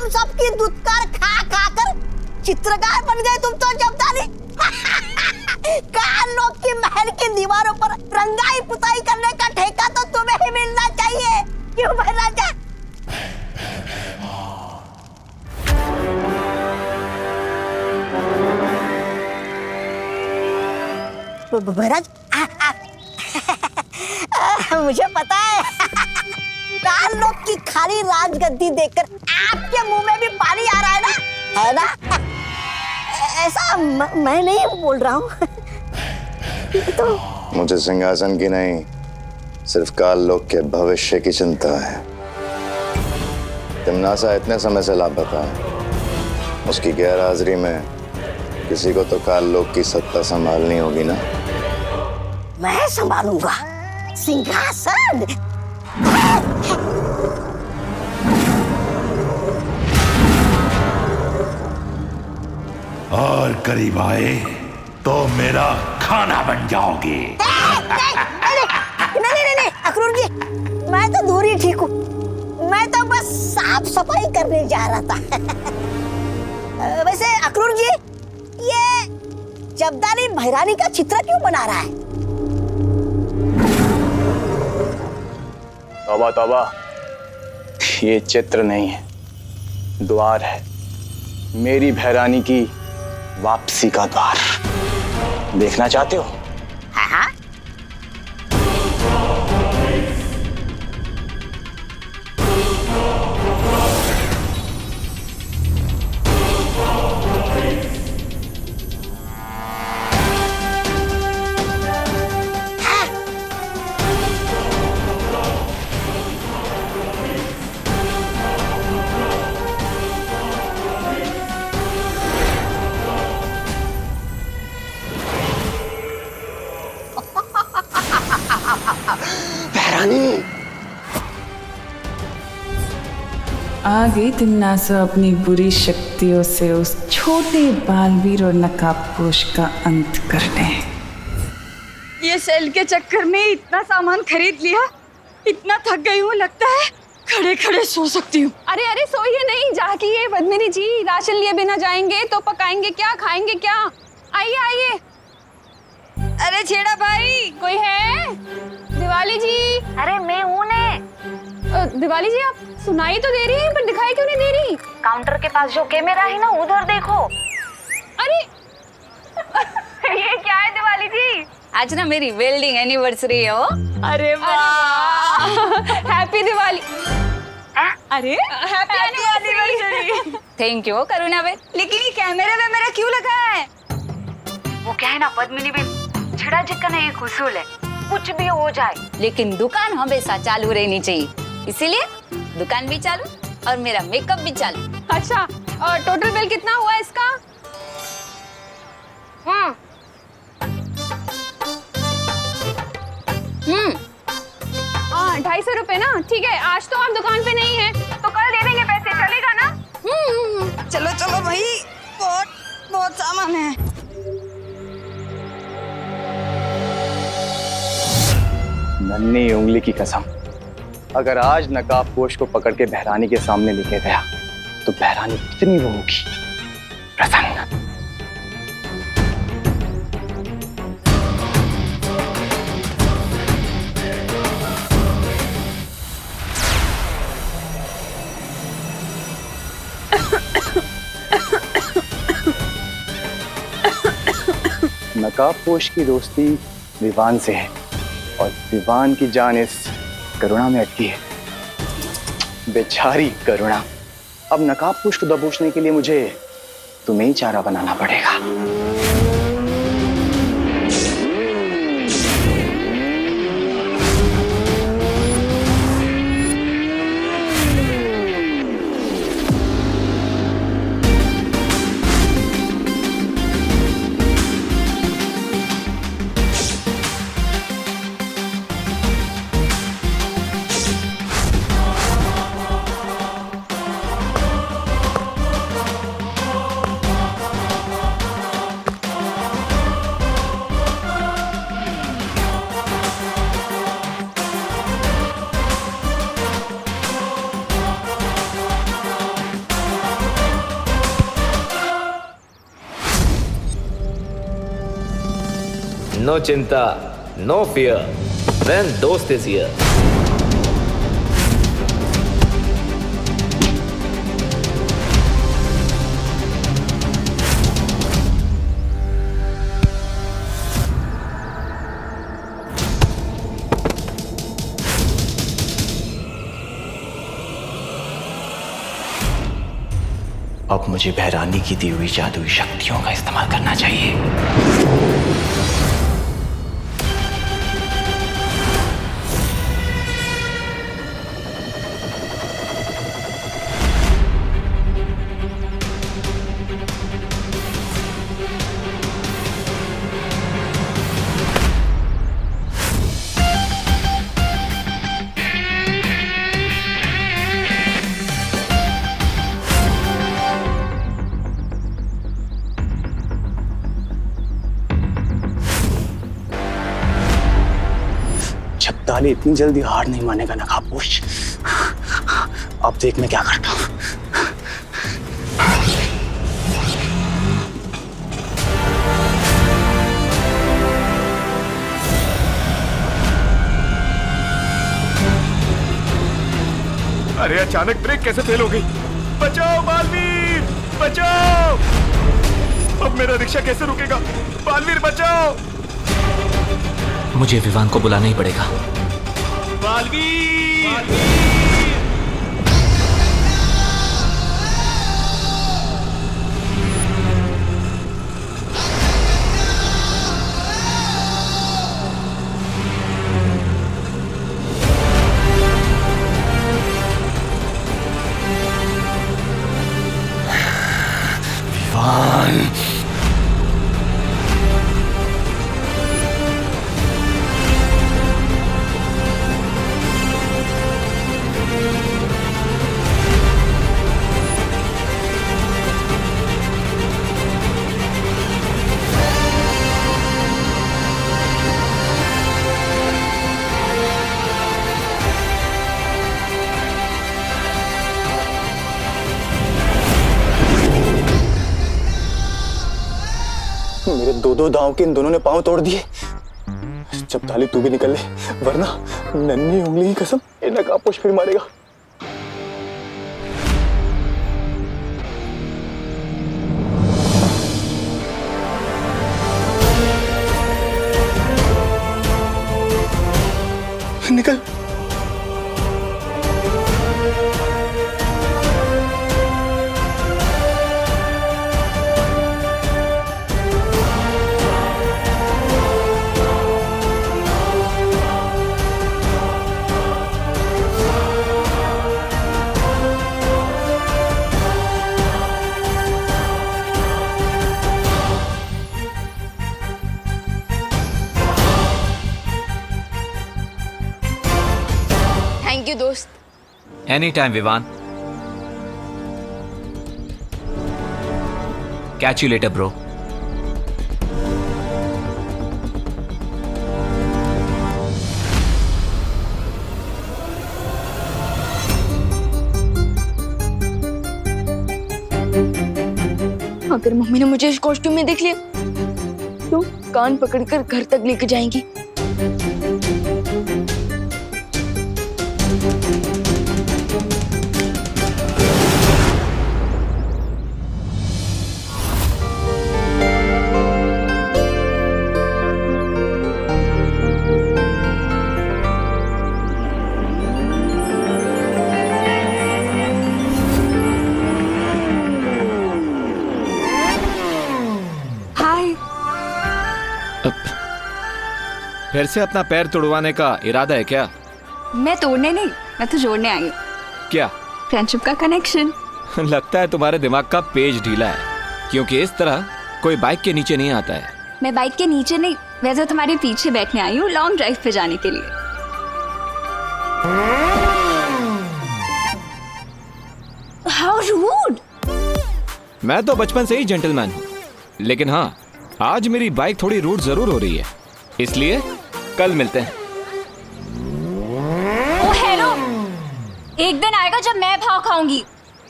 हम सबकी दुत्कार खा खा कर चित्रकार बन गए तुम तो जब्दानी। काल लोग की महल की दीवारों पर रंगाई पुताई करने का ठेका तो तुम्हें ही मिलना चाहिए, क्यों महाराजा? महाराज मुझे पता है काल लोग की खाली राजगद्दी देखकर आपके मुंह में भी पानी आ रहा है ना? ऐसा मैं नहीं बोल रहा हूँ। तो मुझे सिंहासन की नहीं, सिर्फ काल लोक के भविष्य की चिंता है। तिम्नासा इतने समय से लापता है, उसकी गैर हाजिरी में किसी को तो काल लोक की सत्ता संभालनी होगी ना। मैं संभालूंगा सिंहासन। और करीब आए तो मेरा खाना बन जाओगे। नहीं अखरूर जी, मैं तो दूर ही ठीक हूँ। मैं तो बस साफ सफाई करने जा रहा था। वैसे अखरूर जी, ये जब्दानी भैरानी का चित्र क्यों बना रहा है? तौबा तौबा, ये चित्र नहीं है, द्वार है। मेरी भैरानी की वापसी का द्वार। देखना चाहते हो? हाँ। आ गई तिम्नासा अपनी बुरी शक्तियों से उस छोटे बालवीर और नकाबपोश का अंत करने। ये सेल के चक्कर में इतना सामान खरीद लिया, इतना थक गई हूँ, लगता है खड़े खड़े सो सकती हूँ। अरे अरे सोइए नहीं, जागिए पद्मिनी जी। राशन लिए बिना जाएंगे तो पकाएंगे क्या, खाएंगे क्या? आइए आइए। अरे छेड़ा भाई, कोई है? दिवाली जी। अरे मैं हूँ ने। दिवाली जी, आप सुनाई तो दे रही हैं पर दिखाई क्यों नहीं दे रही? काउंटर के पास जो कैमरा है ना, उधर देखो। अरे ये क्या है दिवाली जी? आज ना मेरी वेल्डिंग एनिवर्सरी है। वो अरे वाह, हैप्पी दिवाली। अरे हैप्पी एनिवर्सरी। थैंक यू करुणा बहन, लेकिन ये कैमरे में मेरा क्यों लगा है? वो क्या है ना पद्मिनी बहन, छड़ा चिकन है, एक उसूल है, कुछ भी हो जाए लेकिन दुकान हमेशा चालू रहनी चाहिए, इसीलिए दुकान भी चालू और मेरा मेकअप भी चालू। अच्छा, और टोटल बिल कितना हुआ इसका? हाँ, 250 रुपए ना। ठीक है, आज तो आप दुकान पे नहीं है तो कल दे देंगे पैसे, चलेगा ना? चलो चलो भाई, बहुत बहुत सामान है। नन्ही उंगली की कसम, अगर आज नकाबपोश को पकड़ के बहरानी के सामने लेके गया तो बहरानी कितनी वो होगी प्रसन्न। नकाबपोश की दोस्ती विवान से है और विवान की जान इस करुणा में अटकी है। बेचारी करुणा, अब नकाबपोश को दबोचने के लिए मुझे तुम्हें ही चारा बनाना पड़ेगा। नो चिंता, नो फियर, when दोस्त is here. अब मुझे भैरानी की दी हुई जादुई शक्तियों का इस्तेमाल करना चाहिए। शब्दाली इतनी जल्दी हार नहीं मानेगा नकाबपोश। अब देख मैं क्या करता हूं। अरे अचानक ब्रेक कैसे फेल हो गई? बचाओ बालवीर, बचाओ! अब मेरा रिक्शा कैसे रुकेगा? बालवीर बचाओ! मुझे विवान को बुलाना ही पड़ेगा। बालवीर! विवान! मेरे दो दांव के इन दोनों ने पांव तोड़ दिए। जब ताली तू भी निकल ले, वरना नन्ही उंगली की कसम ये नकाबपोश फिर मारेगा। निकल। थैंक यू दोस्त। Any time Vivaan. Catch you later bro. अगर मम्मी ने मुझे इस कॉस्ट्यूम में देख लिया तो कान पकड़कर घर तक लेकर जाएंगी। फिर से अपना पैर तोड़वाने का इरादा है क्या? मैं तोड़ने नहीं, मैं तो जोड़ने आई हूँ। क्या? फ्रेंडशिप का कनेक्शन। लगता है तुम्हारे दिमाग का पेज ढीला है, क्योंकि इस तरह कोई बाइक के नीचे नहीं आता है। मैं बाइक के नीचे नहीं, वैसे तुम्हारे पीछे बैठने आई हूँ लॉन्ग ड्राइव पे जाने के लिए। How rude! मैं तो बचपन से ही जेंटलमैन हूँ, लेकिन हाँ, आज मेरी बाइक थोड़ी रूड जरूर हो रही है, इसलिए कल मिलते हैं। ओ हेलो, एक दिन आएगा जब मैं भाव खाऊंगी।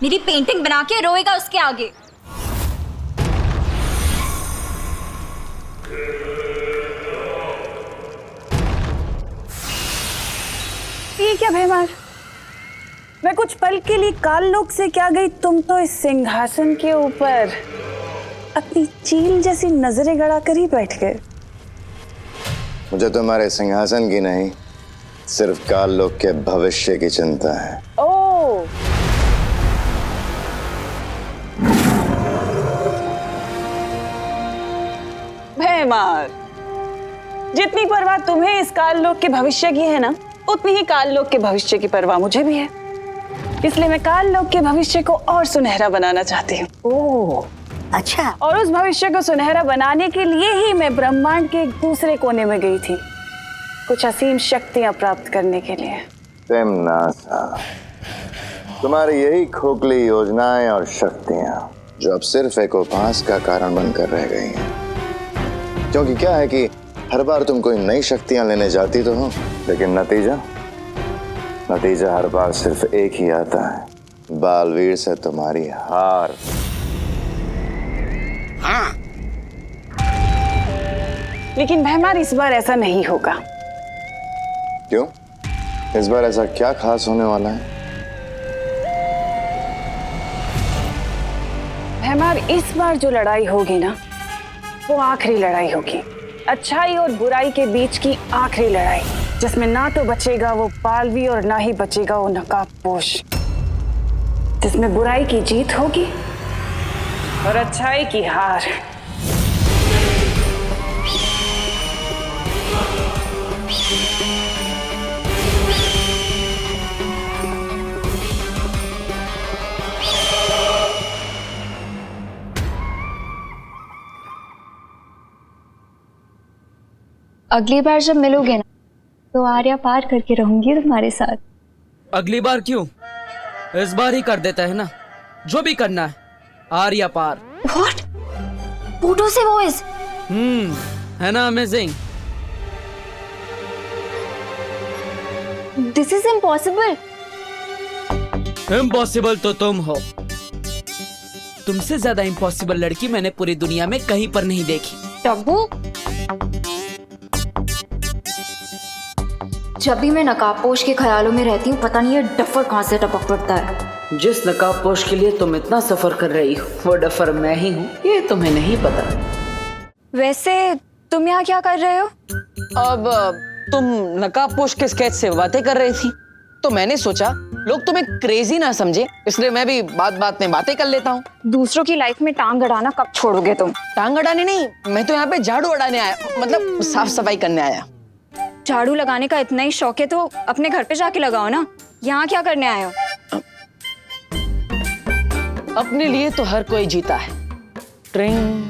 मेरी पेंटिंग बना के रोएगा उसके आगे। ये क्या भैमार, मैं कुछ पल के लिए काल लोक से क्या गई, तुम तो इस सिंहासन के ऊपर अपनी चील जैसी नजरें गड़ा कर ही बैठ गए। मुझे तुम्हारे सिंहासन की नहीं, सिर्फ काल लोक के भविष्य की चिंता है। ओ, भैमार, जितनी परवाह तुम्हें इस काल लोक के भविष्य की है ना, उतनी ही काल लोक के भविष्य की परवाह मुझे भी है। इसलिए मैं काल लोक के भविष्य को और सुनहरा बनाना चाहती हूँ। ओह, अच्छा। और उस भविष्य को सुनहरा बनाने के लिए ही मैं ब्रह्मांड के एक दूसरे कोने में गई थी, कुछ असीम शक्तियां प्राप्त करने के लिए। तिम्नासा, तुम्हारी यही खोखली योजनाएं और शक्तियां जो अब सिर्फ एक उपहास का कारण बनकर रह गई हैं। क्योंकि क्या है कि हर बार तुम कोई नई शक्तियां लेने जाती तो हो, लेकिन नतीजा हर बार सिर्फ एक ही आता है, बालवीर से तुम्हारी हार। हाँ। लेकिन भैमार, इस बार ऐसा नहीं होगा। क्यों? इस बार ऐसा क्या खास होने वाला है? भैमार, इस बार जो लड़ाई होगी ना, वो आखिरी लड़ाई होगी, अच्छाई और बुराई के बीच की आखिरी लड़ाई, जिसमें ना तो बचेगा वो बालवी और ना ही बचेगा वो नकाबपोश, जिसमें बुराई की जीत होगी और अच्छाई की हार। अगली बार जब मिलोगे ना, तो आर्या पार करके रहूंगी तुम्हारे साथ। अगली बार क्यों, इस बार ही कर देता है ना, जो भी करना है। आर्या पार। What? बूढ़ों से वॉइस। है ना amazing? This is impossible. Impossible तो तुम हो। तुमसे ज्यादा इम्पॉसिबल लड़की मैंने पूरी दुनिया में कहीं पर नहीं देखी। टब्बू, जब भी मैं नकाबपोश के ख्यालों में रहती हूँ, पता नहीं ये डफर कहाँ से टपक पड़ता है। जिस नकाबपोश के लिए तुम इतना सफर कर रही हो, वो डफर मैं ही हूँ, ये तुम्हें नहीं पता। वैसे तुम यहाँ क्या कर रहे हो? अब तुम नकाबपोश के स्केच से बातें कर रही थी, तो मैंने सोचा लोग तुम्हें क्रेजी ना समझे, इसलिए मैं भी बात बात में बातें कर लेता हूँ। दूसरों की लाइफ में टांग अड़ाना कब छोड़ोगे तुम? टांग अड़ाने नहीं, मैं तो यहाँ पे झाड़ू अड़ाने आया, मतलब साफ सफाई करने आया। झाड़ू लगाने का इतना ही शौक है तो अपने घर पे जाके लगाओ ना, यहाँ क्या करने आए हो? अपने लिए तो हर कोई जीता है, ट्रिंग,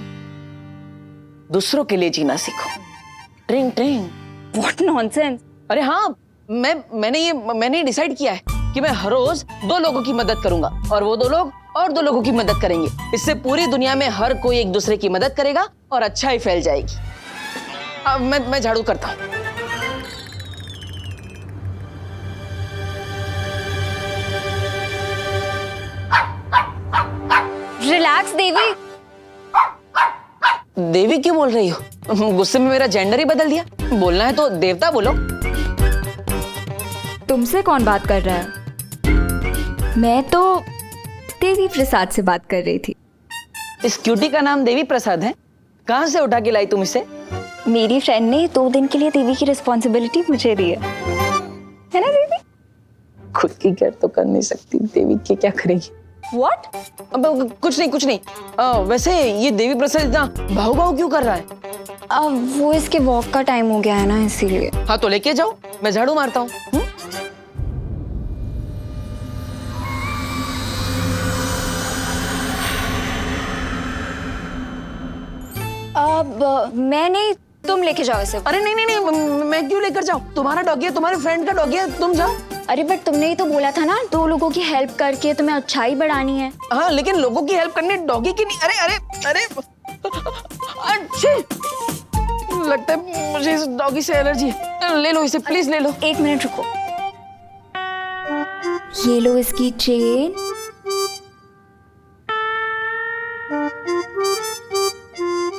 दूसरों के लिए जीना सीखो। ट्रिंग ट्रिंग। What nonsense. अरे हाँ, मैंने डिसाइड किया है कि मैं हर रोज 2 लोगों की मदद करूंगा, और वो 2 लोग और 2 लोगों की मदद करेंगे। इससे पूरी दुनिया में हर कोई एक दूसरे की मदद करेगा और अच्छाई फैल जाएगी। अब मैं झाड़ू करता हूँ। रिलैक्स देवी। देवी क्यों बोल रही हो? गुस्से में मेरा जेंडर ही बदल दिया। बोलना है तो देवता बोलो। तुमसे कौन बात कर रहा है? मैं तो देवी प्रसाद से बात कर रही थी। इस क्यूटी का नाम देवी प्रसाद है? कहाँ से उठा के लाई तुम इसे? मेरी फ्रेंड ने 2 दिन के लिए देवी की रिस्पॉन्सिबिलिटी मुझे दी है ना देवी? खुद की केयर तो कर नहीं सकती, देवी की क्या करेगी? What? अब कुछ नहीं। वैसे ये देवी प्रसाद इतना भाव क्यों कर रहा है? अब वो इसके वॉक का टाइम हो गया है ना, इसीलिए। हाँ तो लेके जाओ, मैं झाड़ू मारता हूँ। अब मैं नहीं, तुम लेके जाओ इसे। अरे नहीं, मैं क्यों लेकर जाऊँ? तुम्हारा डॉगी है, तुम्हारे फ्रेंड का डॉगी है, तुम जाओ। अरे बट तुमने ही तो बोला था ना, 2 लोगों की हेल्प करके तुम्हें अच्छाई बढ़ानी है। हाँ, लेकिन लोगों की हेल्प करने डॉगी की नहीं। अरे अच्छे लगता है मुझे इस डॉगी से एलर्जी है। ले लो इसे, प्लीज ले लो। 1 मिनट रुको। ये लो इसकी चेन।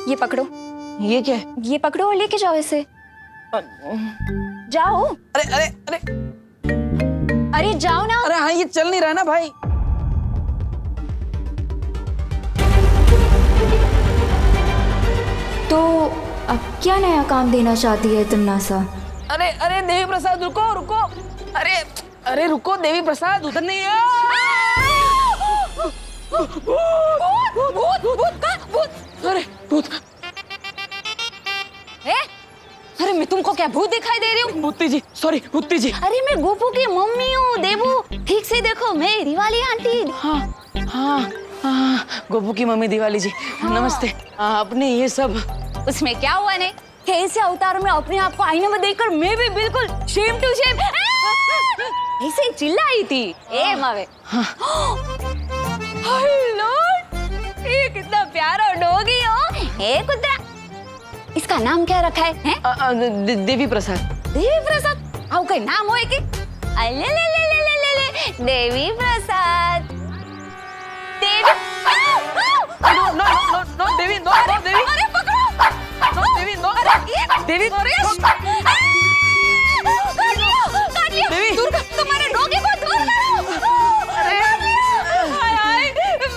ये पकड़ो। ये क्या है? ये पकड़ो और लेके जाओ इसे। जाओ। अरे अरे जाओ ना। अरे हाँ, ये चल नहीं रहा ना भाई। तो अब क्या नया काम देना चाहती है तिमनासा? अरे अरे देवी प्रसाद रुको रुको। अरे अरे रुको देवी प्रसाद, उधर नहीं है। भूत। अरे भूत। अरे मैं तुमको क्या भूत दिखाई दे रही हूँ? भूती जी, सॉरी भूती जी। अरे मैं गोपू की मम्मी हूँ देवू, ठीक से देखो, मैं दिवाली आंटी। हाँ हाँ हाँ, गोपू की मम्मी दिवाली जी। नमस्ते। आपने ये सब, उसमें क्या हुआ ने? कैसे अवतार में अपने आप को आईने में देखकर मैं भी बिल्कुल शेम टू शेम ऐसे चिल्लाई थी। ए मावे। हेलो, ये कितना प्यारा डॉगी हो। ए कुत्ता, इसका नाम क्या रखा है? देवी प्रसाद। देवी प्रसाद? आओ कोई नाम होए कि? अले ले ले ले ले ले ले देवी प्रसाद। देवी। नो नो नो नो देवी, नो नो देवी। अरे पकड़ो। नो देवी, नो देवी। देवी, दूर कर, तुम्हारे डॉगी को दूर करो। अरे हाय हाय,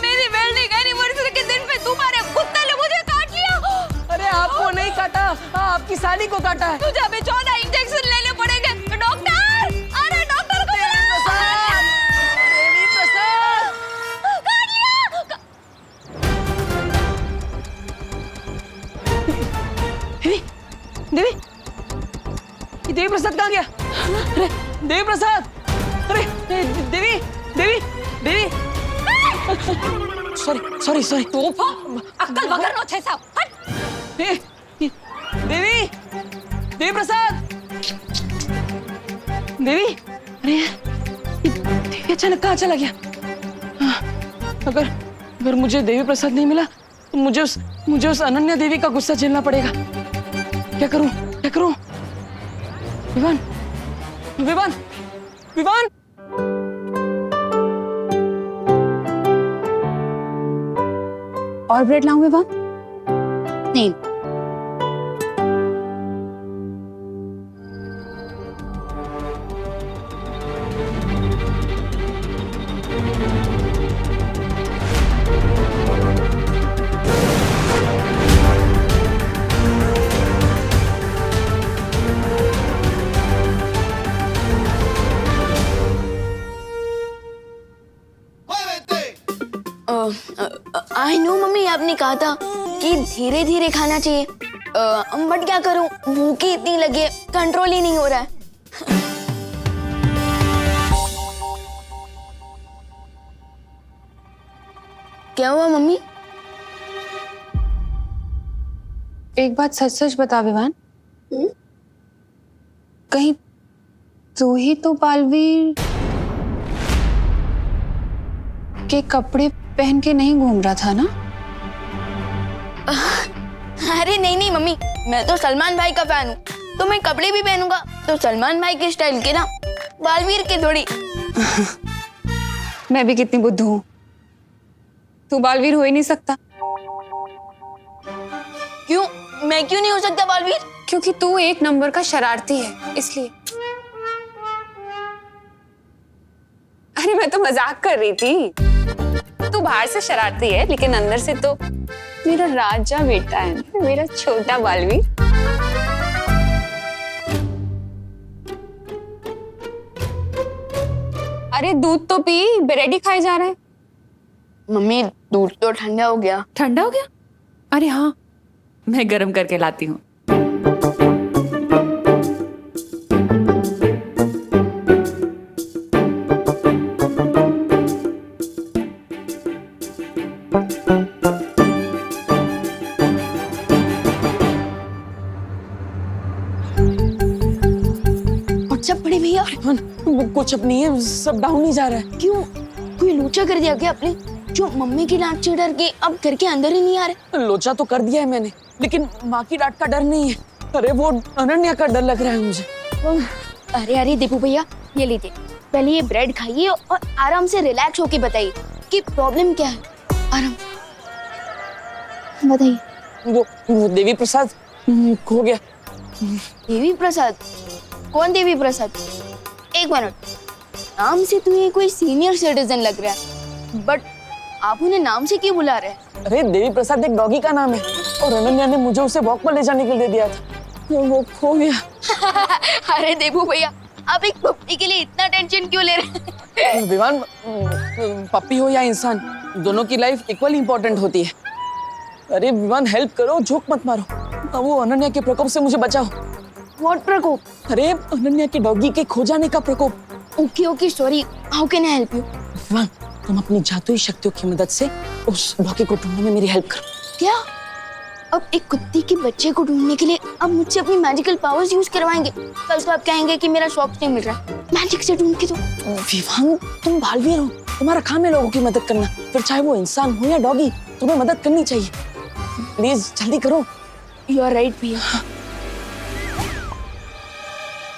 मेरी वेडिंग एनिवर्सरी के दिन पे तुम्हारे कुत्ते ने मुझे काट लिया। अरे आपको नहीं काटा, आपकी साली को काटा है। तुझे अभी 14 इंजेक्शन लेने पड़ेंगे। डॉक्टर, अरे डॉक्टर को बुलाओ। देवी प्रसाद, काट लिया। देवी, देवी, ये देवी प्रसाद कहाँ गया? अरे देवी प्रसाद, अरे Devi, Devi, Devi. Sorry sorry sorry. अक्कल बगर नो छे साहब। हट। देवी, देवी प्रसाद, देवी। अरे देवी अचानक कहाँ चला गया? अगर मुझे देवी प्रसाद नहीं मिला तो मुझे उस अनन्या देवी का गुस्सा झेलना पड़ेगा। क्या करूं, क्या करूं? विवान, विवान, विवान। और ब्रेड लाऊं विवान? नहीं। आई नो मम्मी, आपने कहा था कि धीरे धीरे खाना चाहिए, बट क्या करूं, भूख ही इतनी लगी है, कंट्रोल ही नहीं हो रहा है। क्या हुआ मम्मी? एक बात सच सच बता विवान, कहीं तू ही तो बालवीर के कपड़े पहन के नहीं घूम रहा था ना? अरे नहीं नहीं मम्मी, मैं तो सलमान भाई का फैन हूँ, तो मैं कपड़े भी पहनूंगा तो सलमान भाई के स्टाइल के ना, बालवीर के थोड़ी। मैं भी कितनी बुद्धू हूँ, तू बालवीर हो ही नहीं सकता। क्यों? मैं क्यों नहीं हो सकता बालवीर? क्योंकि तू एक नंबर का शरारती है, इसलिए। अरे मैं तो मजाक कर रही थी, तू बाहर से शरारती है लेकिन अंदर से तो मेरा राजा बेटा है, मेरा छोटा बालवीर। अरे दूध तो पी, ब्रेड ही खाए जा रहा है। मम्मी दूध तो ठंडा हो गया। ठंडा हो गया? अरे हाँ, मैं गर्म करके लाती हूँ। व्हाट्सएप पड़े भैया? कुछ अब नहीं है, सब डाउन ही जा रहा है। क्यों? कोई लोचा कर दिया क्या आपने, जो मम्मी की डांट से डर के अब घर के अंदर ही नहीं आ रहे? लोचा तो कर दिया है मैंने, लेकिन माँ की डांट का डर नहीं है। अरे वो अनन्या का डर लग रहा है मुझे। अरे अरे दीपू भैया, ये लीजिए, पहले ये ब्रेड खाइए और आराम से रिलैक्स होके बताइए कि प्रॉब्लम क्या है। आराम बताइए। वो देवी प्रसाद खो गया। देवी प्रसाद? कौन देवी प्रसाद? एक मिनट, नाम से तुम्हें कोई सीनियर सिटीजन लग रहा है, बट आप उन्हें नाम से क्यों बुला रहे हैं? अरे देवी प्रसाद एक डॉगी का नाम है और अनन्या ने मुझे उसे वॉक पर ले जाने के लिए दिया था, वो खो गया। अरे देबू भैया, आप एक पप्पी के लिए इतना टेंशन क्यों ले रहे हैं? विवान, पप्पी हो या इंसान, दोनों की लाइफ इक्वली इम्पोर्टेंट होती है। अरे विवान, हेल्प करो, जोक मत मारो। अब वो अनन्या के प्रकोप से मुझे बचाओ। व्हाट प्रकोप? अरे अनन्या के डॉगी के खो जाने का प्रकोप। Okay okay, sorry, how can I help you? Vivaan, तुम अपनी जादुई शक्तियों की मदद से उस डॉगी को ढूंढने में मेरी हेल्प करो। क्या? अब एक कुत्ते के बच्चे को ढूंढने के लिए अब मुझसे अपनी मैजिकल पावर्स यूज करवाएंगे? कल तो आप कहेंगे कि मेरा सॉक्स नहीं मिल रहा, मैजिक से ढूंढ के दो। विवान, तुम बालवीर हो, तुम्हारा काम है लोगों की मदद करना, फिर चाहे वो इंसान हो या डॉगी, तुम्हें मदद करनी चाहिए। प्लीज जल्दी करो। यू आर राइट भैया।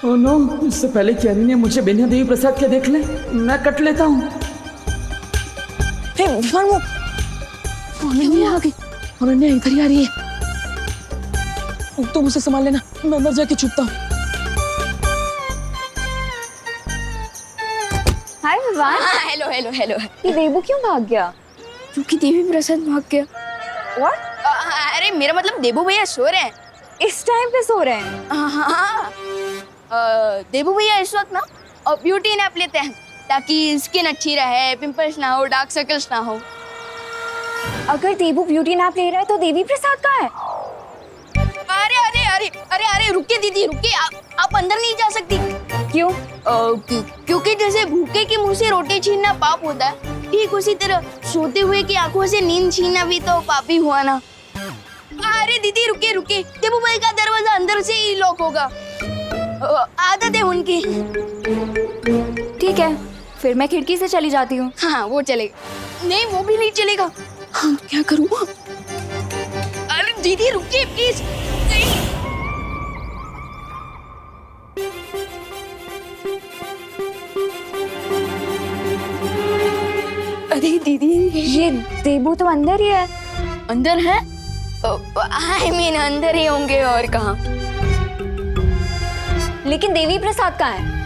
ओह नो, इससे पहले कि अनी ने मुझे बिना देवी प्रसाद के देख ले, मैं कट लेता हूँ। हे विवान, वो अनन्या आ गई, अनन्या इधर ही आ रही है। तुम उसे संभाल लेना, मैं अंदर जाके छुपता हूँ। Hi Vivaan. Hello hello hello. ये देबू क्यों भाग गया? क्योंकि देवी प्रसाद भाग गया। What? अरे मेरा मतलब देबू भैया सो रहे हैं। इस टाइम पे सो रहे हैं? हाँ। देबू भैया इस वक्त ना ब्यूटी नैप लेते हैं ताकि स्किन अच्छी रहे, पिंपल्स ना हो, डार्क सर्कल्स ना हो। अगर देबू ब्यूटी नैप ले रहा है तो देवी प्रसाद कहाँ है? अरे अरे अरे अरे अरे रुकिए दीदी, रुकिए, आप अंदर नहीं जा सकती। क्यों? क्योंकि जैसे भूखे के मुंह से रोटी छीनना पाप होता है, ठीक उसी तरह सोते हुए की आंखों से नींद छीनना भी तो पाप ही हुआ ना। अरे दीदी रुकिए रुकिए, देबू भाई का दरवाजा अंदर से ही लॉक होगा, आदत है उनकी। ठीक है, फिर मैं खिड़की से चली जाती हूँ। हाँ वो चलेगा। नहीं वो भी नहीं चलेगा। हाँ क्या करूँ? अरे दीदी रुकिए प्लीज। नहीं। अरे दीदी, ये देबू तो अंदर ही है। अंदर है? आई मीन अंदर ही होंगे और कहाँ। लेकिन देवी प्रसाद कहाँ है?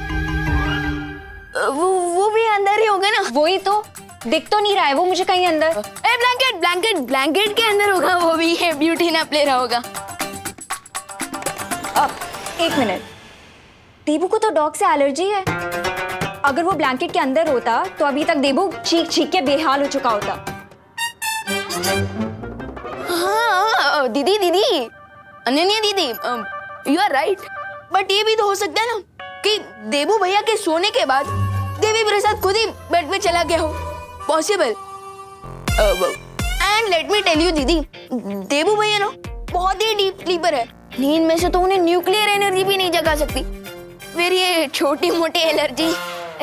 वो भी अंदर ही होगा ना। वही तो, दिख तो नहीं रहा है वो मुझे कहीं अंदर। ब्लैंकेट ब्लैंकेट ब्लैंकेट के अंदर होगा, वो भी है, ब्यूटी नैप ले रहा होगा। अब एक मिनट, देबू को तो डॉग से एलर्जी है। अगर वो ब्लैंकेट के अंदर होता तो अभी तक देबू चीख चीख के बेहाल हो चुका होता। हाँ दीदी दीदी, अनन्या दीदी, यू आर राइट, बट ये भी तो हो सकता है ना कि देबू भैया के सोने के बाद देवी प्रसाद खुद ही बेड पे चला गया हो। Possible. And let me tell you दीदी, देबू भैया ना बहुत ही डीप स्लीपर है, नींद में से तो उन्हें न्यूक्लियर एनर्जी भी नहीं जगा सकती। फिर ये छोटी मोटी एलर्जी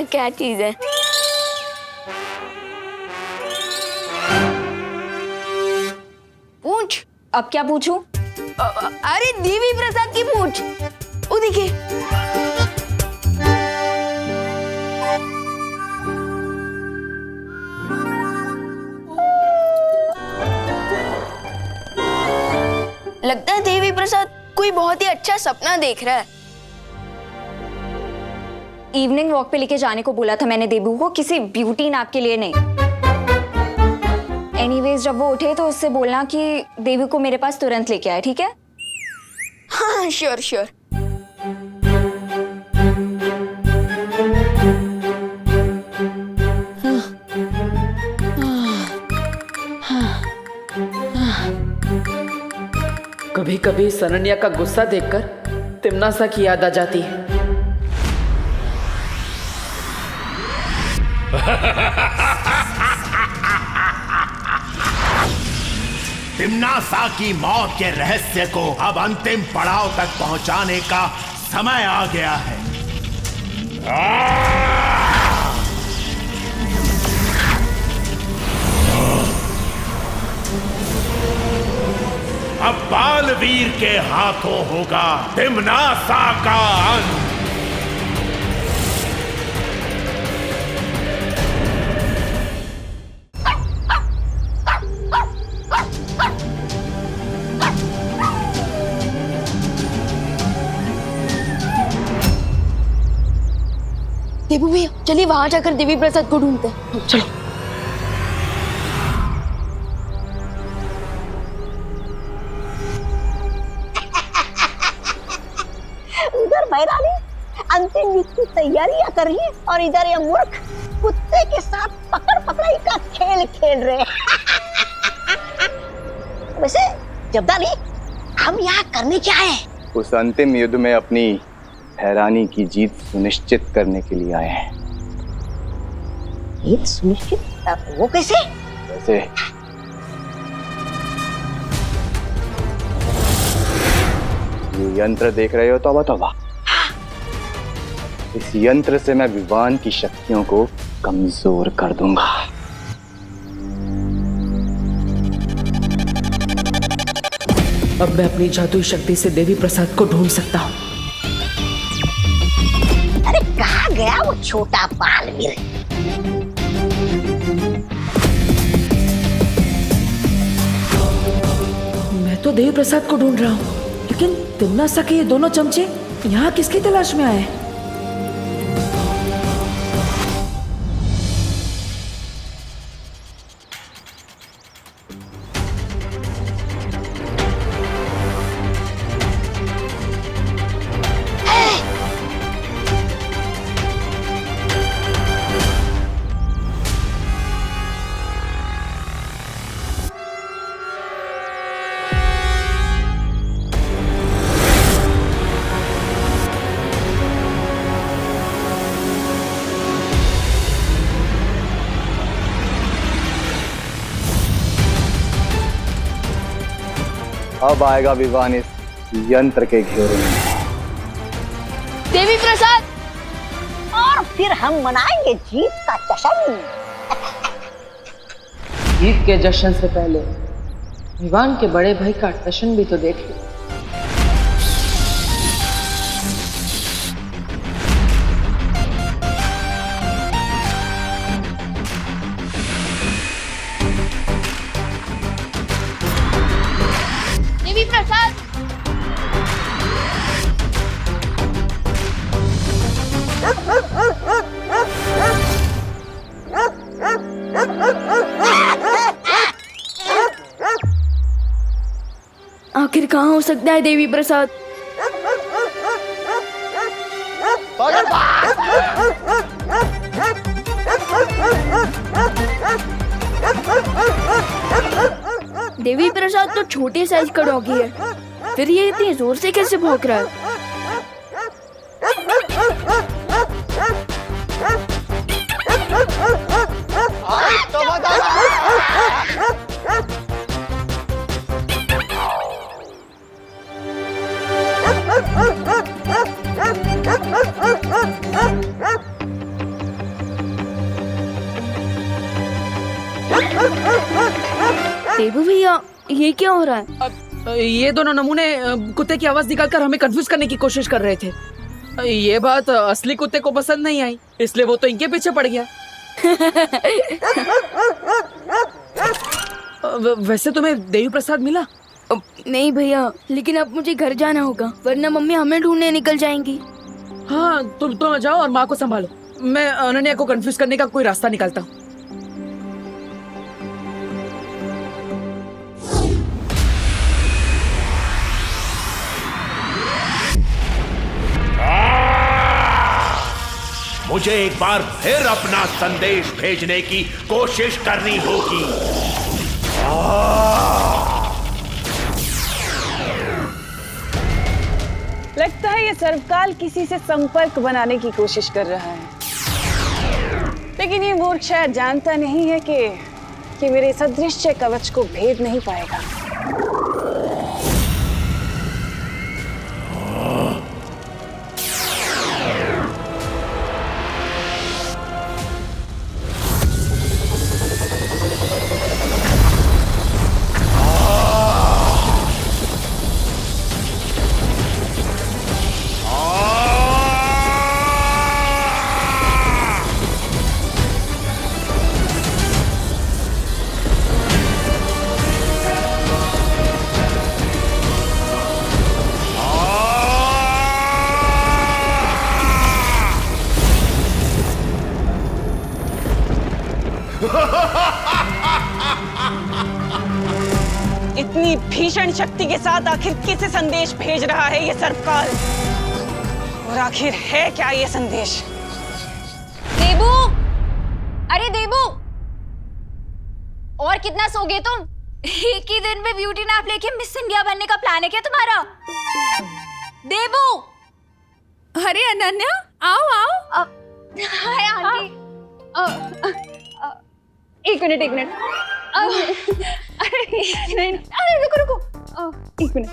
क्या चीज है? पूछ। अब क्या पूछूं? अरे देवी प्रसाद की पूछ। वो देखिए। लगता है देवी प्रसाद कोई बहुत ही अच्छा सपना देख रहा है। इवनिंग वॉक पे लेके जाने को बोला था मैंने देबू को, किसी ब्यूटी नैप के लिए नहीं। एनीवेज जब वो उठे तो उससे बोलना कि देवी को मेरे पास तुरंत लेके आए, ठीक है? हाँ श्योर श्योर। कभी कभी अनन्या का गुस्सा देखकर तिम्नासा की याद आ जाती है। तिम्नासा की मौत के रहस्य को अब अंतिम पड़ाव तक पहुंचाने का समय आ गया है। अब बालवीर के हाथों होगा तिम्नासा का अंत। देबू भैया चलिए वहां जाकर देवी प्रसाद को ढूंढते हैं। चलो। उधर भैरानी अंतिम युद्ध की तैयारियां कर रही है और इधर ये मूर्ख कुत्ते के साथ पकड़ पकड़ाई का खेल खेल रहे हैं। वैसे जब्दाली, हम यहाँ करने क्या है? उस अंतिम युद्ध में अपनी हैरानी की जीत सुनिश्चित करने के लिए आए हैं। जीत सुनिश्चित? वो कैसे? वैसे ये यंत्र देख रहे हो तौबा तौबा, इस यंत्र से मैं विवान की शक्तियों को कमजोर कर दूंगा। अब मैं अपनी जादुई शक्ति से देवी प्रसाद को ढूंढ सकता हूँ। अरे कहाँ गया वो छोटा बालवीर? मैं तो देवी प्रसाद को ढूंढ रहा हूँ, लेकिन तिम्नासा के ये दोनों चमचे यहाँ किसकी तलाश में आए? अब आएगा विवान इस यंत्र के घेरे में। देवी प्रसाद, और फिर हम मनाएंगे जीत का जश्न। जीत के जश्न से पहले विवान के बड़े भाई का जश्न भी तो देख लो। देवी प्रसाद, आखिर कहाँ हो सकता है देवी प्रसाद? देवी प्रसाद तो छोटे साइज का डॉगी है, फिर ये इतनी जोर से कैसे भौंक रहा है? देबू भैया, ये क्या हो रहा है? ये दोनों नमूने कुत्ते की आवाज निकालकर हमें कंफ्यूज करने की कोशिश कर रहे थे। ये बात असली कुत्ते को पसंद नहीं आई, इसलिए वो तो इनके पीछे पड़ गया। वैसे तुम्हें देवी प्रसाद मिला? नहीं भैया, लेकिन अब मुझे घर जाना होगा, वरना मम्मी हमें ढूंढने निकल जाएंगी। हाँ, तुम तो जाओ और माँ को संभालो। मैं अनन्या को कंफ्यूज करने का कोई रास्ता निकालता हूँ। मुझे एक बार फिर अपना संदेश भेजने की कोशिश करनी होगी। लगता है ये सर्वकाल किसी से संपर्क बनाने की कोशिश कर रहा है, लेकिन ये मूर्ख शायद जानता नहीं है कि मेरे इस अदृश्य कवच को भेद नहीं पाएगा। इतनी भीषण शक्ति के साथ आखिर किसे संदेश भेज रहा है ये सर्पकाल? और आखिर है क्या ये संदेश? देबू, अरे देबू, और कितना सोगे तुम? एक ही दिन में ब्यूटी नैप लेके मिस इंडिया बनने का प्लान है क्या तुम्हारा? देबू। अरे अनन्या, आओ आओ। Hi aunty. एक मिनट एक मिनट। अरे रुको रुको, एक मिनट।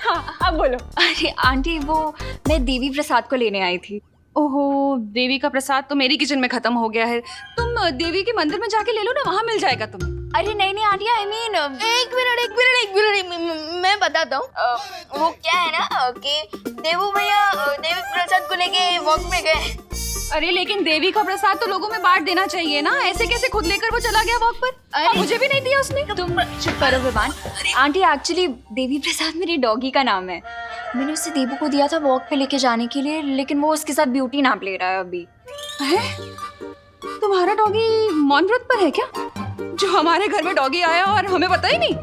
हाँ अब बोलो। अरे आंटी, वो मैं देवी प्रसाद को लेने आई थी। ओहो, देवी का प्रसाद तो मेरी किचन में खत्म हो गया है। तुम देवी के मंदिर में जाके ले लो ना, वहां मिल जाएगा तुम्हें। अरे नहीं नहीं आंटी, आई मीन एक मिनट मैं बताता हूँ। वो क्या है ना कि देवू भैया देवी प्रसाद को लेके वॉक में गए। अरे लेकिन देवी का प्रसाद तो लोगों में बांट देना चाहिए ना, ऐसे कैसे खुद लेकर वो चला गया वॉक पर? अरे मुझे भी नहीं दिया उसने। तुम चुप करो विवान। आंटी, एक्चुअली देवी प्रसाद मेरी डॉगी का नाम है। मैंने उसे देवू को दिया था वॉक पे लेके जाने के लिए, लेकिन वो उसके साथ ब्यूटी नैप ले रहा है अभी। है? तुम्हारा डॉगी मौन व्रत पर है क्या? जो हमारे घर में डॉगी आया और हमें पता ही नहीं।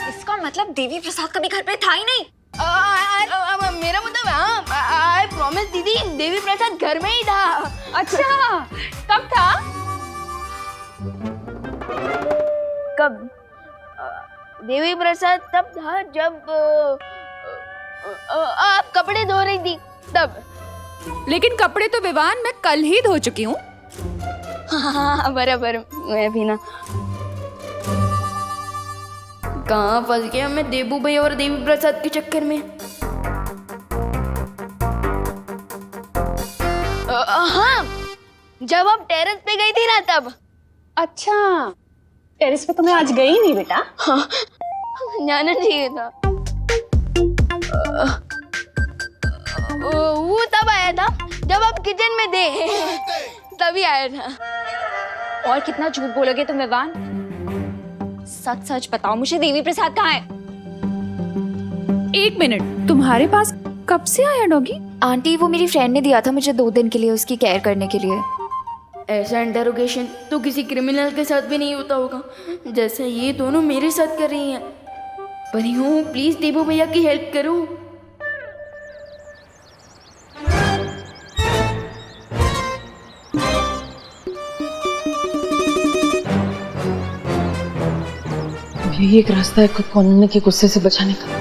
इसका मतलब देवी प्रसाद कभी घर पे था ही नहीं। मेरा मतलब आई प्रॉमिस दीदी, देवी प्रसाद घर में ही था। अच्छा, कब था? कब? देवी प्रसाद तब था जब आप कपड़े धो रही थी तब। लेकिन कपड़े तो विवान मैं कल ही धो चुकी हूँ। हाँ बराबर, मैं भी ना। कहाँ फंस गया मैं देबू भैया और देवी प्रसाद के चक्कर में। हाँ, जब आप टेरेस पे गई थी ना तब। अच्छा, टेरेस पे तो मैं आज गई नहीं बेटा। हाँ, जाना चाहिए था। वो तब आया था जब आप किचन में थे, तभी आया था। और कितना झूठ बोलोगे तुम विवान? सच सच बताओ मुझे, देवी प्रसाद कहाँ है? एक मिनट, तुम्हारे पास कब से आया डॉगी? आंटी, वो मेरी फ्रेंड ने दिया था मुझे 2 दिन के लिए उसकी केयर करने के लिए। ऐसा इंटरोगेशन तो किसी क्रिमिनल के साथ भी नहीं होता होगा, जैसा ये दोनों मेरे साथ कर रही हैं। बनी हूँ, प्लीज देबू भैया की हेल्प करो। यही एक रास्ता है खुद को अनन्या के गुस्से से बचाने का।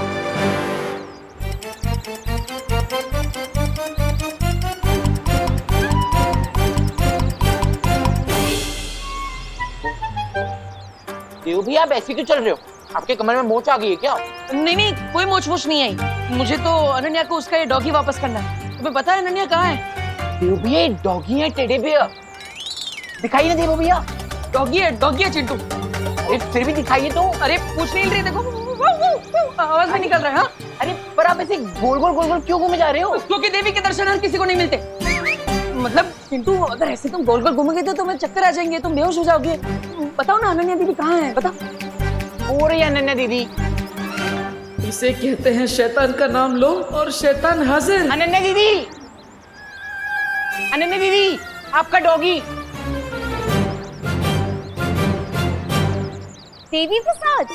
देव भैया, आप ऐसे क्यों चल रहे हो? आपके कमर में मोच आ गई है क्या? नहीं नहीं, कोई मोच नहीं आई। मुझे तो अनन्या को उसका ये डॉगी वापस करना है। तुम्हें पता है अनन्या कहाँ है? देव भैया, डॉगी है टेडी बियर। दिखाई ना देव भैया। डॉगी है चिंटू। अरे फिर भी दिखाइए तो। अरे पूछ नहीं रही, देखो आवाज भी निकल रहा है। हाँ? अरे पर आप ऐसे गोल गोल क्यों घूमे जा रहे हो? क्योंकि देवी के दर्शन हर किसी को नहीं मिलते। मतलब चिंटू, अगर ऐसे तुम गोल गोल घूमोगे तो तुम्हें चक्कर आ जाएंगे, तुम बेहोश हो जाओगे। बताओ ना अनन्या दीदी कहाँ है, बताओ। हो रही है अनन्या दीदी। इसे कहते हैं शैतान का नाम लो और शैतान हाजिर। अनन्या दीदी, अनन्या दीदी, आपका डॉगी। देवी प्रसाद?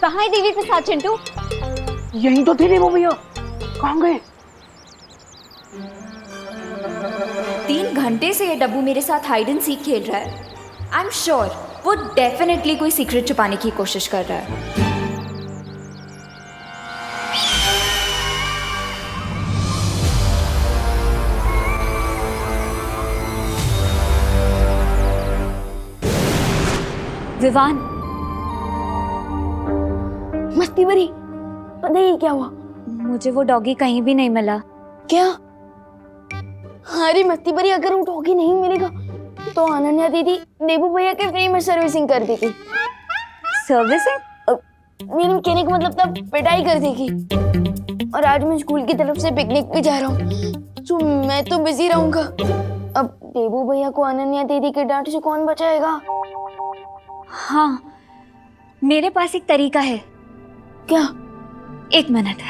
कहाँ है देवी प्रसाद चिंटू? यहीं तो थे देव भैया, कहाँ गए? 3 घंटे से ये डब्बू मेरे साथ हाइड एंड सीक खेल रहा है। आई एम श्योर वो डेफिनेटली कोई सीक्रेट छुपाने की कोशिश कर रहा है। विवान, मस्ती भरी, पता ही क्या हुआ? मुझे वो डॉगी कहीं भी नहीं मिला। क्या? अरे मस्ती भरी, अगर वो डॉगी नहीं मिलेगा तो अनन्या दीदी देबू भैया के फ्री में सर्विसिंग कर देगी। सर्विसिंग? मेरे कहने का मतलब तब पिटाई कर देगी। और आज मैं स्कूल की तरफ से पिकनिक पे जा रहा हूँ, तो मैं तो बिजी रहूंगा। अब देबू भैया को अनन्या दीदी के डांट से कौन बचाएगा? हाँ, मेरे पास एक तरीका है। क्या? 1 मिनट।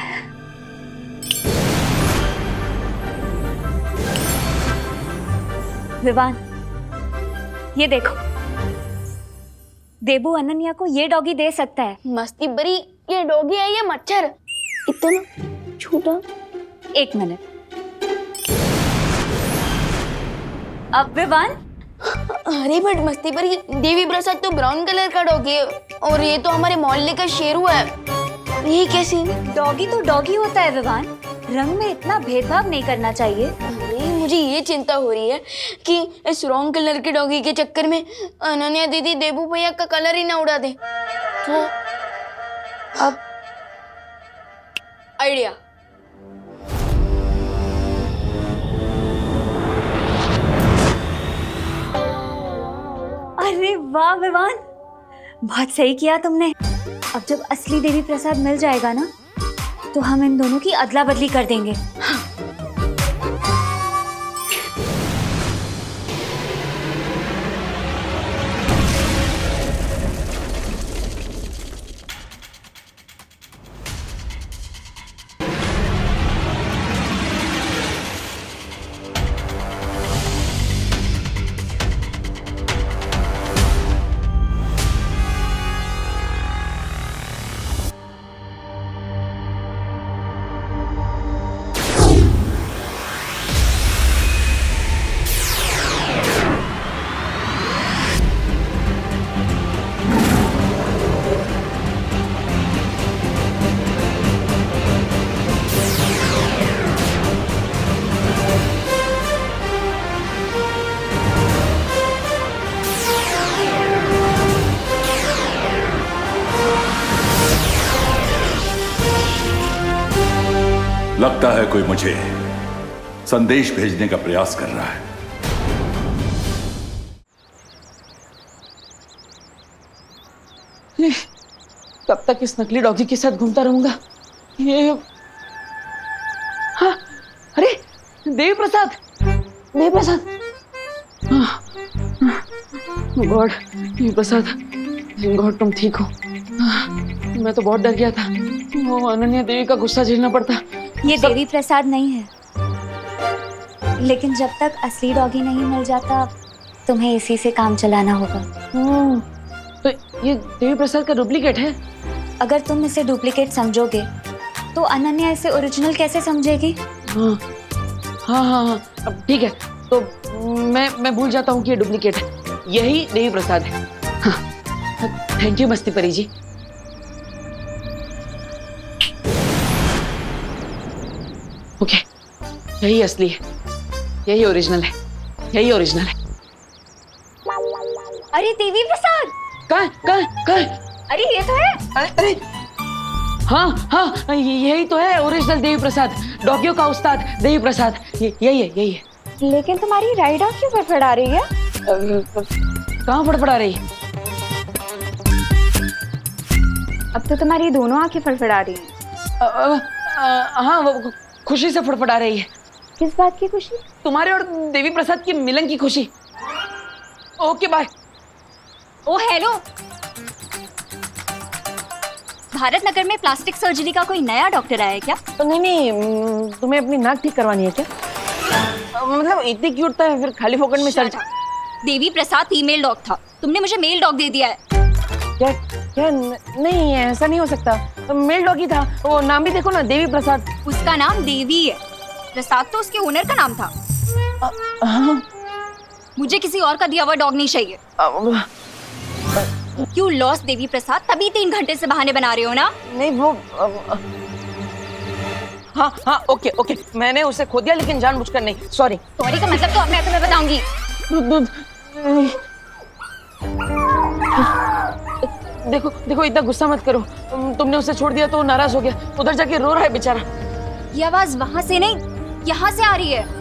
विवान, ये देखो, देबू अनन्या को ये डॉगी दे सकता है। मस्ती बरी, ये डॉगी है ये मच्छर, इतना छोटा। एक मिनट। अब विवान, अरे बट मस्ती बरी, देवी प्रसाद तो ब्राउन कलर का डॉगी है और ये तो हमारे मोहल्ले का शेरू है, ये कैसे? डॉगी तो डॉगी होता है विवान, रंग में इतना भेदभाव नहीं करना चाहिए। अरे मुझे ये चिंता हो रही है कि इस रॉन्ग कलर के डॉगी के चक्कर में अनन्या दीदी देबू भैया का कलर ही ना उड़ा दे। तो अब आइडिया। अरे वाह विवान, बहुत सही किया तुमने। अब जब असली देवी प्रसाद मिल जाएगा ना, तो हम इन दोनों की अदला बदली कर देंगे। लगता है कोई मुझे संदेश भेजने का प्रयास कर रहा है। कब तक इस नकली डॉगी के साथ घूमता रहूंगा? ये हाँ, अरे देवी प्रसाद, देवी प्रसाद, गॉड, देवी प्रसाद, गॉड तुम ठीक हो। मैं तो बहुत डर गया था, वो अनन्या देवी का गुस्सा झेलना पड़ता। ये देवी प्रसाद नहीं है, लेकिन जब तक असली डॉगी नहीं मिल जाता, तुम्हें इसी से काम चलाना होगा। तो ये देवी प्रसाद का डुप्लीकेट है? अगर तुम इसे डुप्लीकेट समझोगे, तो अनन्या इसे ओरिजिनल कैसे समझेगी? हाँ हाँ हाँ हाँ, अब ठीक है, तो मैं भूल जाता हूँ कि ये डुप्लीकेट है, यही देवी प्रसाद है। हाँ, थैंक यू मस्ती परी जी। ओके, यही असली है, यही ओरिजिनल है, यही ओरिजिनल है। अरे देवी प्रसाद, कहाँ? अरे ये तो है। अरे हाँ हाँ, यही तो है ओरिजिनल देवी प्रसाद, डॉगियों का उस्ताद देवी प्रसाद, यही है। लेकिन तुम्हारी राइड आँख क्यों फड़फड़ा रही है? कहाँ फड़फड़ा रही है? अब तो तुम्हारी दोनों आंखें फड़फड़ा रही हैं। हाँ, वो खुशी से फड़फड़ा रही है। किस बात की खुशी? तुम्हारे और देवी प्रसाद की मिलन की खुशी। Okay bye. Oh hello, Bharat Nagar में प्लास्टिक सर्जरी का कोई नया डॉक्टर आया है क्या? नहीं, तुम्हें अपनी नाक ठीक करवानी है क्या? मतलब इतनी क्यूट था, फिर खाली फोकट में surgery? Devi Prasad female dog था, तुमने मुझे मेल डॉग दे दिया है। क्या? नहीं, ऐसा नहीं हो सकता, मेल डॉग ही था, वो नाम भी देखो ना, देवी प्रसाद। उसका नाम देवी है, प्रसाद तो उसके ओनर का नाम था। मुझे किसी और का दिया हुआ डॉग नहीं चाहिए। You lost देवी प्रसाद, तभी 3 घंटे से बहाने बना रहे हो ना? नहीं वो हाँ, ओके, मैंने उसे खो दिया, लेकिन जानबूझकर नहीं। सॉरी का मतलब तो अब मैं तुम्हें बताऊंगी। देखो इतना गुस्सा मत करो, तुमने उसे छोड़ दिया तो वो नाराज हो गया, उधर जाके रो रहा है बेचारा। ये आवाज वहां से नहीं, यहाँ से आ रही है।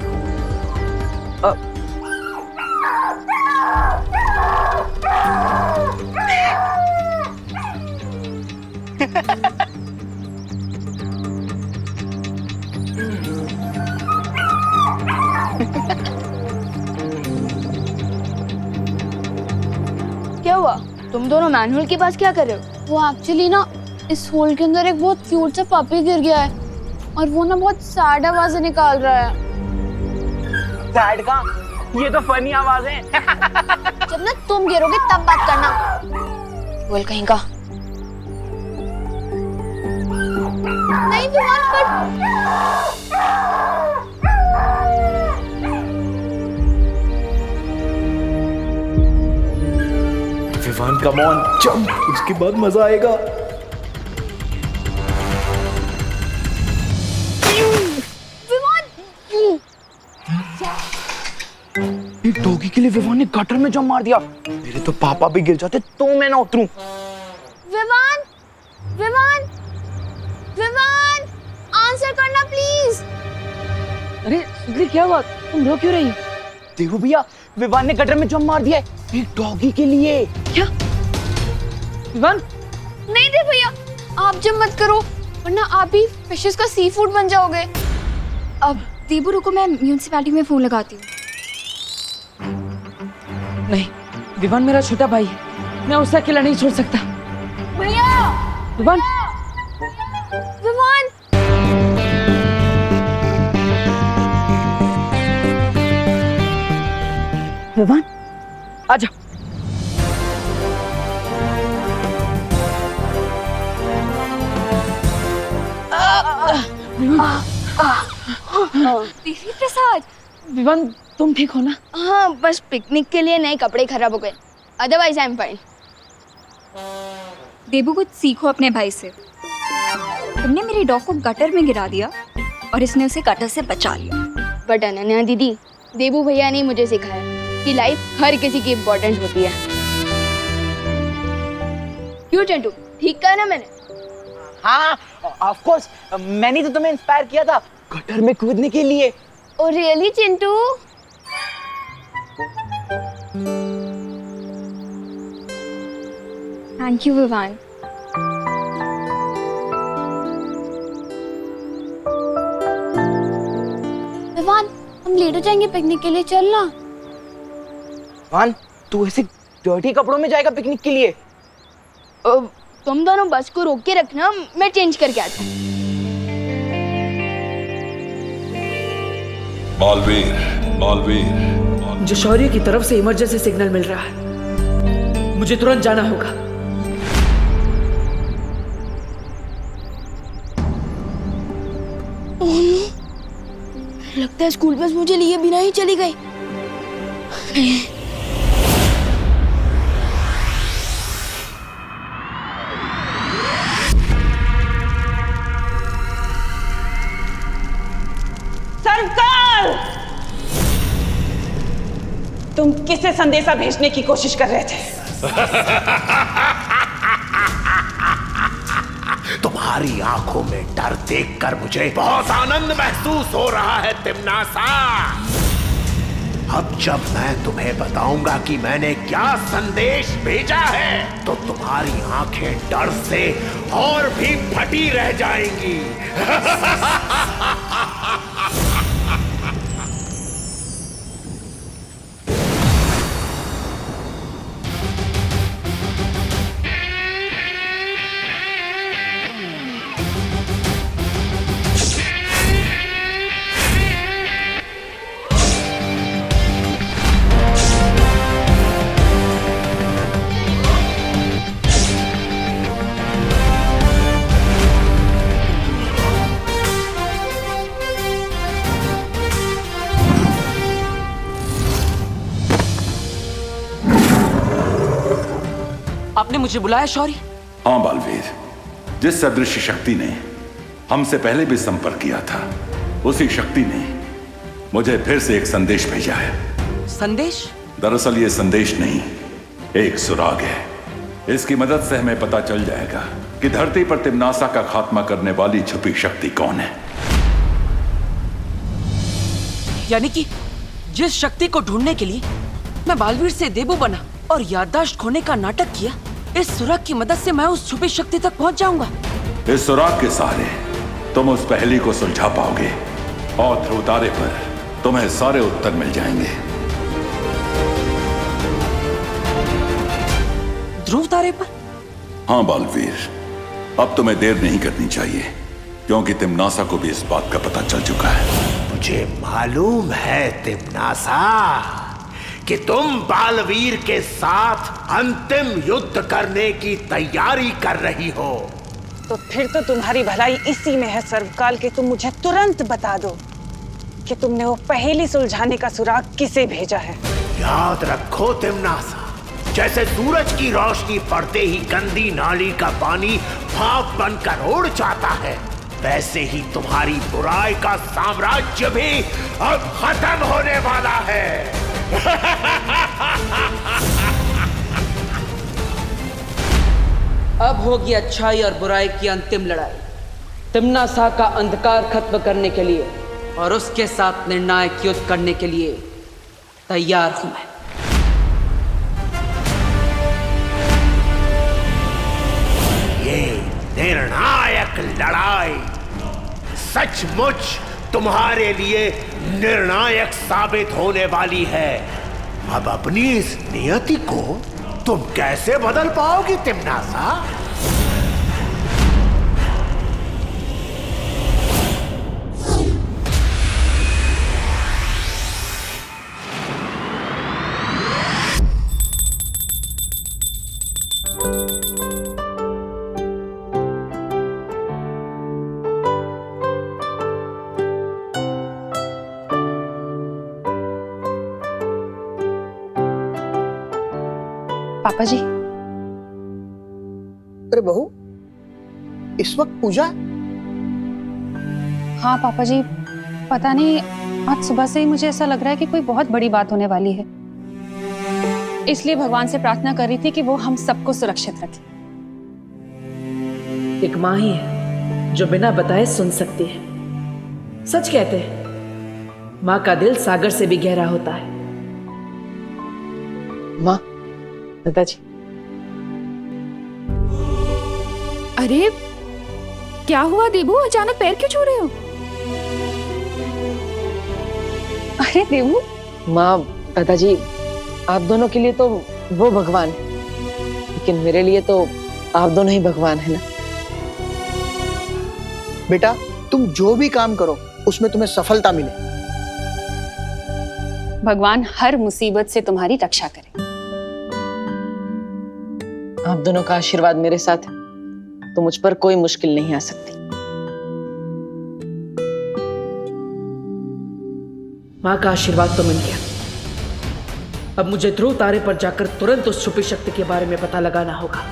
क्या हुआ? तुम दोनों मैनुअल के पास क्या कर रहे हो? वो एक्चुअली ना इस होल के अंदर एक बहुत क्यूट सा पपी गिर गया है और वो ना बहुत सैड आवाजें निकाल रहा है। सैड का? ये तो फनी आवाज है। जब ना तुम गिरोगे तब बात करना। बोल कहीं का। नहीं Vivaan Vivaan come on jump, उसके बाद मजा आएगा। एक डॉगी के लिए विवान ने गटर में जंप मार दिया। मेरे तो पापा भी गिर जाते तो मैं ना उतरूं। विवान विवान विवान आंसर करना प्लीज। अरे सुधरी क्या हुआ, तुम रो क्यों रही हो? देखो भैया, विवान ने गटर में जंप मार दिया है एक डॉगी के लिए। क्या विवान? नहीं दे भैया, आप जब मत करो वरना आप भी फिशेस का सी फूड बन जाओगे। अब देबू रुको, मैं म्यूनिसिपैलिटी में फोन लगाती हूँ। नहीं, विवान मेरा छोटा भाई है, मैं उसे अकेला नहीं छोड़ सकता। भैया विवान विवान विवान आजा। देवी प्रसाद। विवान तुम ठीक हो ना? हाँ, बस पिकनिक के लिए नए कपड़े खराब हो गए, अदरवाइज आई एम फाइन। देबू कुछ सीखो अपने भाई से। तुमने मेरी डॉग को गटर में गिरा दिया और इसने उसे गटर से बचा लिया। बट अनन्या दीदी, देबू भैया ने मुझे सिखाया कि लाइफ हर किसी की इम्पोर्टेंट होती है। क्यों चंटू, ठीक कहा ना मैंने? हाँ, ऑफ कोर्स, मैंने तो तुम्हें इंस्पायर किया था गटर में कूदने के लिए। Oh really Chintu? Thank you Vivaan. Vivaan, हम लेट हो जाएंगे पिकनिक के लिए, चलना। विवान, तू ऐसे डर्टी कपड़ों में जाएगा पिकनिक के लिए? तुम दोनों बस को रोक के रखना, मैं चेंज करके आता हूँ। बालवीर, बालवीर, जो शौर्य की तरफ से इमरजेंसी सिग्नल मिल रहा है, मुझे तुरंत जाना होगा। लगता है स्कूल बस मुझे लिए बिना ही चली गई। सरकार, तुम किसे संदेशा भेजने की कोशिश कर रहे थे? तुम्हारी आंखों में डर देखकर मुझे बहुत आनंद महसूस हो रहा है तिम्नासा। अब जब मैं तुम्हें बताऊंगा कि मैंने क्या संदेश भेजा है तो तुम्हारी आंखें डर से और भी फटी रह जाएंगी। आपने मुझे बुलाया शौर्य? हाँ बालवीर, जिस सदृश शक्ति ने हमसे पहले भी संपर्क किया था, उसी शक्ति ने मुझे फिर से एक संदेश भेजा है। संदेश? दरअसल ये संदेश नहीं, एक सुराग है। इसकी मदद से हमें पता चल जाएगा कि धरती पर तिम्नासा का खात्मा करने वाली छुपी शक्ति कौन है। यानी कि जिस शक्ति को ढूंढने के लिए मैं बालवीर से देबू बना और याददाश्त खोने का नाटक किया, इस सुराग की मदद से मैं उस छुपी शक्ति तक पहुंच जाऊंगा। इस सुराग के सहारे तुम उस पहेली को सुलझा पाओगे और ध्रुव तारे पर तुम्हें सारे उत्तर मिल जाएंगे। ध्रुव तारे पर? हाँ बालवीर, अब तुम्हें देर नहीं करनी चाहिए, क्योंकि तिम्नासा को भी इस बात का पता चल चुका है। मुझे मालूम है तिम्नासा, कि तुम बालवीर के साथ अंतिम युद्ध करने की तैयारी कर रही हो। तो फिर तो तुम्हारी भलाई इसी में है सर्वकाल कि तुम मुझे तुरंत बता दो कि तुमने वो पहेली सुलझाने का सुराग किसे भेजा है। याद रखो तिम्नासा, जैसे सूरज की रोशनी पड़ते ही गंदी नाली का पानी भाप बनकर उड़ जाता है, वैसे ही तुम्हारी बुराई का साम्राज्य भी अब खत्म होने वाला है। अब होगी अच्छाई और बुराई की अंतिम लड़ाई। तिम्नासा का अंधकार खत्म करने के लिए और उसके साथ निर्णायक युद्ध करने के लिए तैयार हूं मैं। ये निर्णायक लड़ाई सचमुच तुम्हारे लिए निर्णायक साबित होने वाली है। अब अपनी इस नियति को तुम कैसे बदल पाओगी तिम्नासा? पापा जी। अरे बहू, इस वक्त पूजा? हाँ पापा जी, पता नहीं आज सुबह से ही मुझे ऐसा लग रहा है कि कोई बहुत बड़ी बात होने वाली है, इसलिए भगवान से प्रार्थना कर रही थी कि वो हम सबको सुरक्षित रखे। एक माँ ही है जो बिना बताए सुन सकती है। सच कहते हैं माँ का दिल सागर से भी गहरा होता है। माँ, दादाजी। अरे क्या हुआ देबू, अचानक पैर क्यों छू रहे हो? अरे देबू। माँ, दादाजी, आप दोनों के लिए तो वो भगवान है, लेकिन मेरे लिए तो आप दोनों ही भगवान है ना। बेटा, तुम जो भी काम करो उसमें तुम्हें सफलता मिले। भगवान हर मुसीबत से तुम्हारी रक्षा करे। आप दोनों का आशीर्वाद मेरे साथ है तो मुझ पर कोई मुश्किल नहीं आ सकती। माँ का आशीर्वाद तो मिल गया। अब मुझे ध्रुव तारे पर जाकर तुरंत उस छुपी शक्ति के बारे में पता लगाना होगा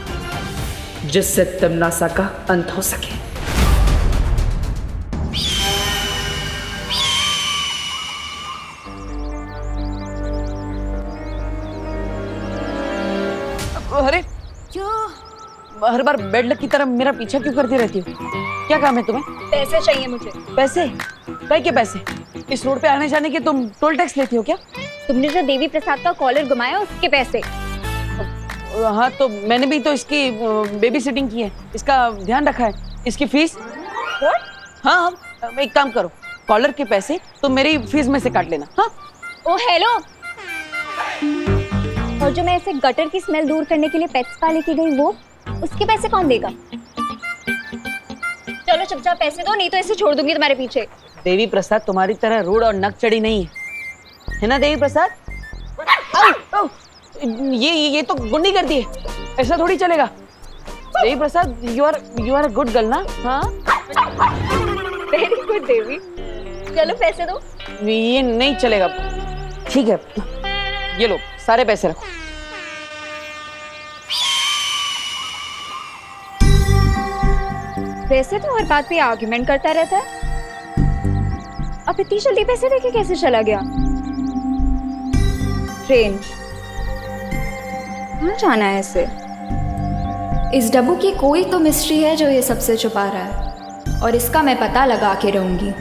जिससे तिम्नासा का अंत हो सके। अरे हर बार बेड लक की तरह मेरा पीछा क्यों करती रहती हो? क्या काम है तुम्हें? पैसे चाहिए मुझे। पैसे? काय के पैसे? इस रोड पे आने जाने के तुम टोल टैक्स लेती हो क्या? तुमने जो देवी प्रसाद का कॉलर घुमाया उसके पैसे। हाँ, तो मैंने भी तो इसकी बेबी सिटिंग की है, इसका ध्यान रखा है। इसकी फीस? हाँ, एक काम करो, कॉलर के पैसे तुम मेरी फीस में से काट लेना। हाँ? ओ हेलो, और जो मैं ऐसे गटर की स्मेल दूर करने के लिए पेट्स स्पा लेके गई वो, उसके पैसे कौन देगा? चलो चुपचाप पैसे दो, नहीं तो ऐसे छोड़ दूंगी तुम्हारे पीछे। देवी प्रसाद तुम्हारी तरह रूड और नक चढ़ी नहीं है ना देवी प्रसाद? आओ, ये तो गुंडी कर दी है, ऐसा थोड़ी चलेगा। Devi Prasad, you are a good girl ना? हाँ, वेरी गुड देवी। चलो पैसे दो। ये नहीं चलेगा। ठीक है, ये लो सारे पैसे रखो। वैसे तो हर बात पे आर्ग्यूमेंट करता रहता है, अब इतनी जल्दी पैसे देके कैसे चला गया? ट्रेन कहाँ जाना है इसे? इस डब्बू की कोई तो मिस्ट्री है जो ये सबसे छुपा रहा है, और इसका मैं पता लगा के रहूंगी।